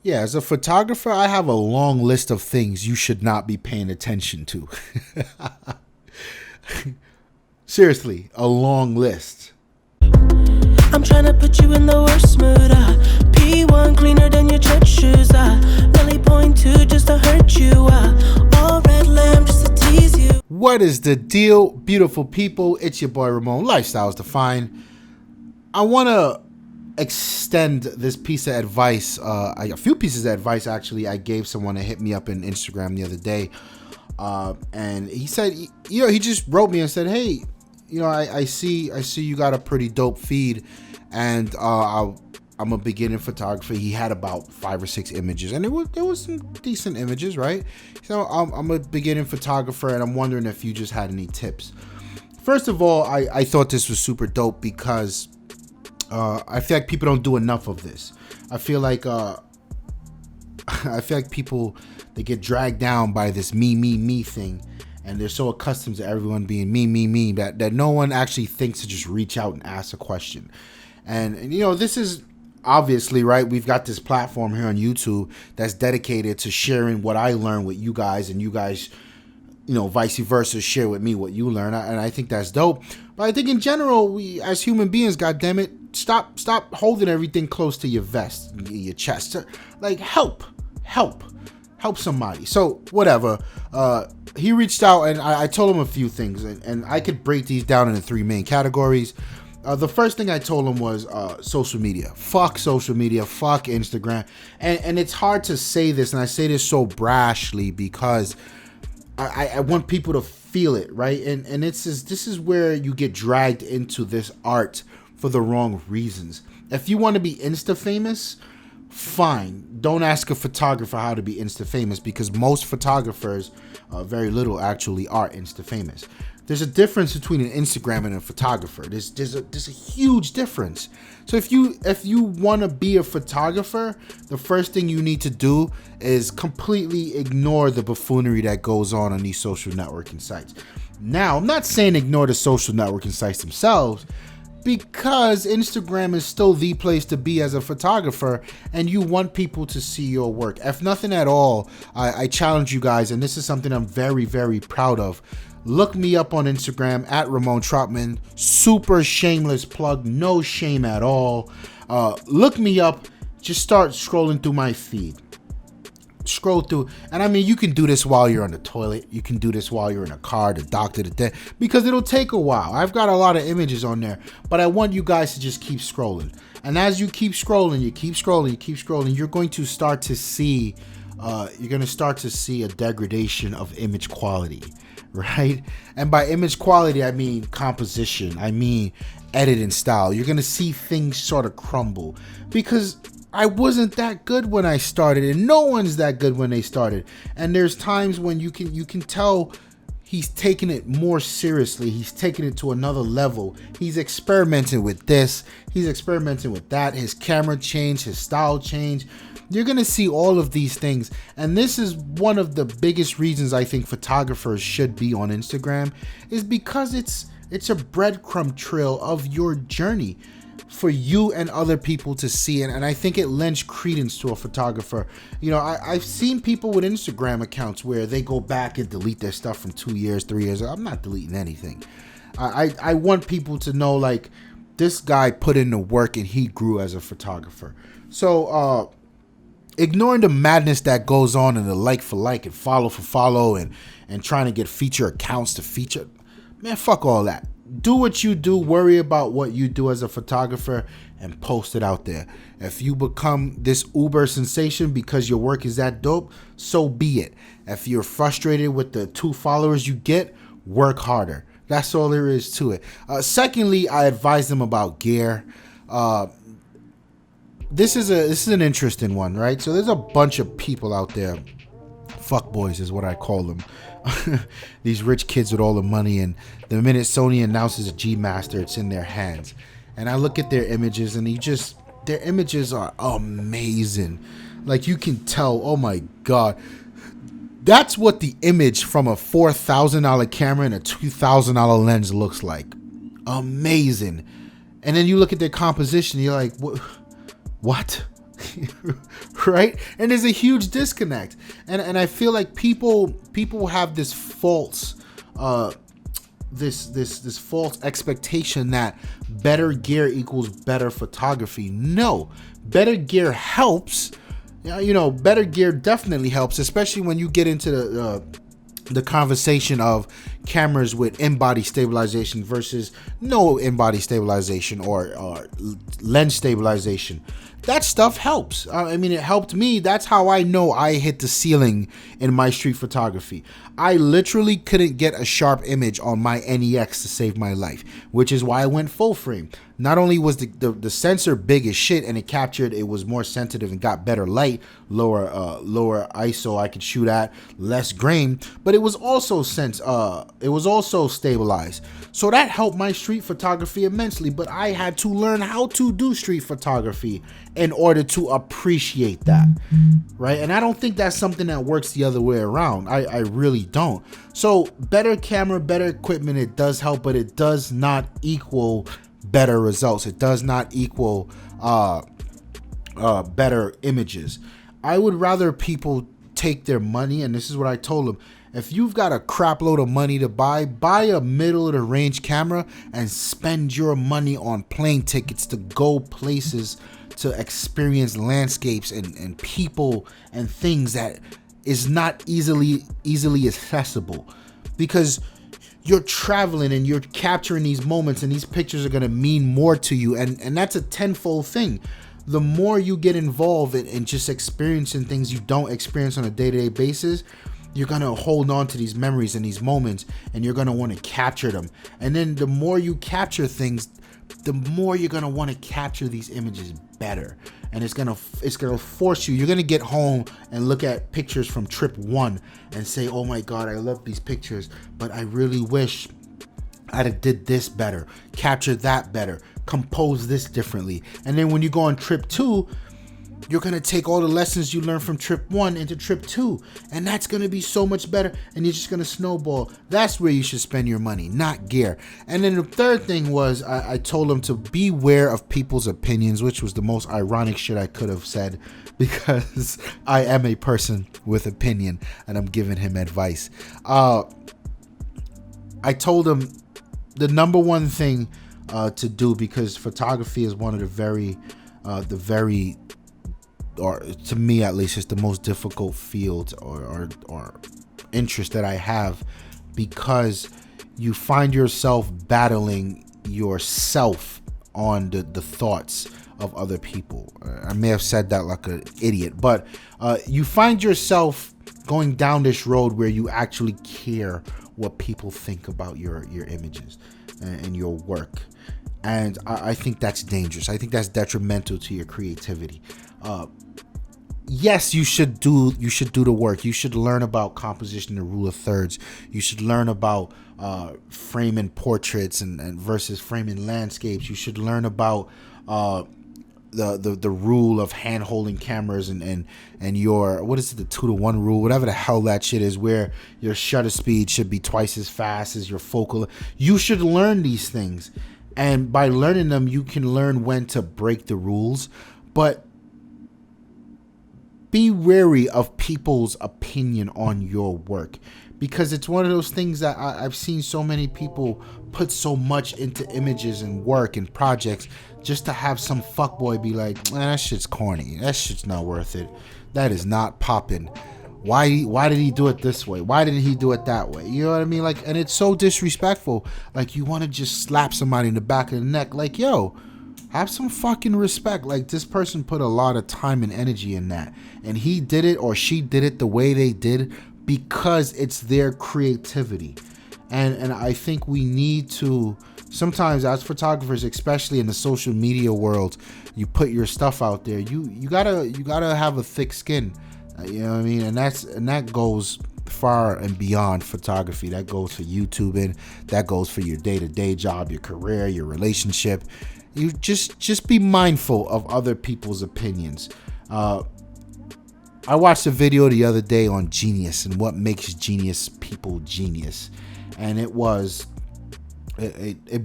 Yeah, as a photographer, I have a long list of things you should not be paying attention to. Seriously, a long list. I'm trying to put you in the worst mood. P1 cleaner than your church shoes. Really point to just to hurt you. All red lamb just to tease you. What is the deal, beautiful people? It's your boy Ramon, Lifestyles Defined. I want to extend this piece of advice, a few pieces of advice actually. I gave someone that hit me up in Instagram the other day, and he said, he just wrote me and said, hey, I see you got a pretty dope feed, and I'm a beginning photographer. He had about 5 or 6 images, and there was some decent images, right? So I'm a beginning photographer, and I'm wondering if you just had any tips. First of all, I thought this was super dope because I feel like people don't do enough of this. I feel like people, they get dragged down by this me thing, and they're so accustomed to everyone being me that no one actually thinks to just reach out and ask a question. And this is obviously right. We've got this platform here on YouTube that's dedicated to sharing what I learned with you guys, and you guys, vice versa, share with me what you learn. And I think that's dope. But I think in general, we as human beings, goddammit, stop holding everything close to your vest, your chest. Like help somebody. So whatever. He reached out, and I told him a few things, and I could break these down into 3 main categories. The first thing I told him was social media. Fuck social media. Fuck Instagram. And it's hard to say this, and I say this so brashly because I want people to feel it, right? And this is where you get dragged into this art for the wrong reasons. If you want to be Insta famous, fine. Don't ask a photographer how to be Insta famous, because most photographers, very little actually, are Insta famous. There's a difference between an Instagram and a photographer. There's a huge difference. So if you want to be a photographer, the first thing you need to do is completely ignore the buffoonery that goes on these social networking sites. Now, I'm not saying ignore the social networking sites themselves, because Instagram is still the place to be as a photographer, and you want people to see your work. If nothing at all, I challenge you guys, and this is something I'm very, very proud of. Look me up on Instagram at Ramon Trotman. Super shameless plug, no shame at all. Look me up. Just start scrolling through my feed. Scroll through, and I mean, you can do this while you're on the toilet. You can do this while you're in a car, the doctor, the dentist, because it'll take a while. I've got a lot of images on there, but I want you guys to just keep scrolling. And as you keep scrolling, you're going to start to see, a degradation of image quality, right? And by image quality, I mean composition. I mean editing style. You're going to see things sort of crumble, because I wasn't that good when I started, and no one's that good when they started. And there's times when you can tell he's taking it more seriously. He's taking it to another level. He's experimenting with this. He's experimenting with that. His camera change, his style change. You're going to see all of these things. And this is one of the biggest reasons I think photographers should be on Instagram, is because it's a breadcrumb trail of your journey for you and other people to see. And I think it lends credence to a photographer. I've seen people with Instagram accounts where they go back and delete their stuff from 2 years, 3 years. I'm not deleting anything. I want people to know, like, this guy put in the work and he grew as a photographer. So ignoring the madness that goes on in the like for like and follow for follow and trying to get feature accounts to feature, man, fuck all that. Do what you do, worry about what you do as a photographer, and post it out there. If you become this uber sensation because your work is that dope, so be it. If you're frustrated with the 2 followers you get, work harder. That's all there is to it. Secondly, I advise them about gear. This is an interesting one, right? So there's a bunch of people out there, fuckboys is what I call them. These rich kids with all the money, and the minute Sony announces a G Master, it's in their hands. And I look at their images, and their images are amazing. Like, you can tell, oh my God, that's what the image from a $4,000 camera and a $2,000 lens looks like. Amazing. And then you look at their composition, you're like, what? right? And there's a huge disconnect, and I feel like people have this false this false expectation that better gear equals better photography. No, better gear helps. Better gear definitely helps, especially when you get into the conversation of cameras with in-body stabilization versus no in-body stabilization or lens stabilization. That stuff helps. I mean, it helped me. That's how I know I hit the ceiling in my street photography. I literally couldn't get a sharp image on my NEX to save my life, which is why I went full frame. Not only was the sensor big as shit and it was more sensitive and got better light, lower ISO I could shoot at, less grain, but it was also stabilized. So that helped my street photography immensely, but I had to learn how to do street photography in order to appreciate that, right? And I don't think that's something that works the other way around. I really don't. So better camera, better equipment, it does help, but it does not equal better results. It does not equal better images. I would rather people take their money, and this is what I told them. If you've got a crap load of money to buy a middle of the range camera and spend your money on plane tickets to go places to experience landscapes and people and things that is not easily accessible, because you're traveling and you're capturing these moments, and these pictures are going to mean more to you, and that's a tenfold thing. The more you get involved in just experiencing things you don't experience on a day-to-day basis, you're going to hold on to these memories and these moments, and you're going to want to capture them. And then the more you capture things, the more you're going to want to capture these images better. And it's going to force you. You're going to get home and look at pictures from trip 1 and say, oh my God, I love these pictures, but I really wish I'd have did this better, captured that better, composed this differently. And then when you go on trip 2, you're going to take all the lessons you learned from trip 1 into trip 2, and that's going to be so much better, and you're just going to snowball. That's where you should spend your money, not gear. And then the third thing was I told them to beware of people's opinions, which was the most ironic shit I could have said, because I am a person with opinion and I'm giving him advice. I told him the number one thing to do, because photography is one of the very or to me at least, it's the most difficult field or interest that I have, because you find yourself battling yourself on the thoughts of other people. I may have said that like an idiot, but you find yourself going down this road where you actually care what people think about your images and your work. And I think that's dangerous. I think that's detrimental to your creativity. Yes, you should do the work. You should learn about composition, the rule of thirds. You should learn about framing portraits and versus framing landscapes. You should learn about the rule of hand holding cameras and your, what is it, the 2-to-1 rule, whatever the hell that shit is, where your shutter speed should be twice as fast as your focal. You should learn these things, and by learning them, you can learn when to break the rules. But be wary of people's opinion on your work, because it's one of those things that I've seen so many people put so much into images and work and projects just to have some fuckboy be like, that shit's corny, that shit's not worth it, that is not popping. Why did he do it this way? Why didn't he do it that way? You know what I mean? Like, and it's so disrespectful. Like, you want to just slap somebody in the back of the neck. Like, yo, have some fucking respect. Like, this person put a lot of time and energy in that, and he did it or she did it the way they did because it's their creativity. And I think we need to, sometimes as photographers, especially in the social media world, you put your stuff out there, you gotta have a thick skin, you know what I mean? And that goes far and beyond photography. That goes for YouTubing, that goes for your day-to-day job, your career, your relationship. You just be mindful of other people's opinions. I watched a video the other day on genius and what makes genius people genius, and it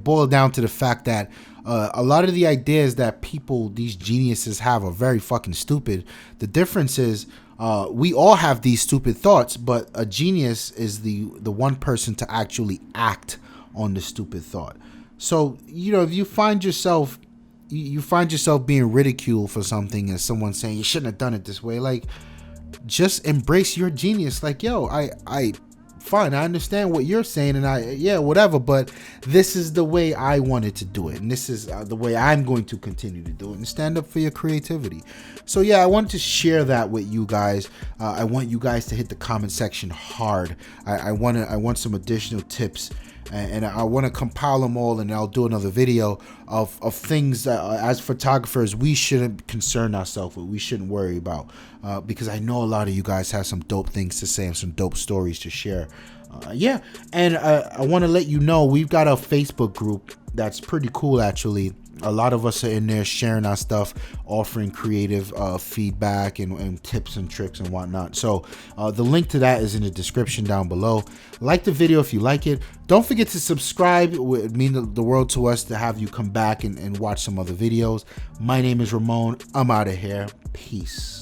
boiled down to the fact that A lot of the ideas that people, these geniuses have, are very fucking stupid. The difference is we all have these stupid thoughts, but a genius is the one person to actually act on the stupid thought. So, you know, if you find yourself being ridiculed for something and someone saying you shouldn't have done it this way, like, just embrace your genius. Like, yo, I fine, I understand what you're saying, and whatever, but this is the way I wanted to do it, and this is the way I'm going to continue to do it, and stand up for your creativity. So yeah, I wanted to share that with you guys. I want you guys to hit the comment section hard. I want some additional tips, and I want to compile them all, and I'll do another video of things that as photographers we shouldn't concern ourselves with, we shouldn't worry about, because I know a lot of you guys have some dope things to say and some dope stories to share. And I want to let you know we've got a Facebook group that's pretty cool, actually. A lot of us are in there sharing our stuff, offering creative feedback and tips and tricks and whatnot. So the link to that is in the description down below. Like the video if you like it. Don't forget to subscribe. It would mean the world to us to have you come back and watch some other videos. My name is Ramon. I'm out of here. Peace.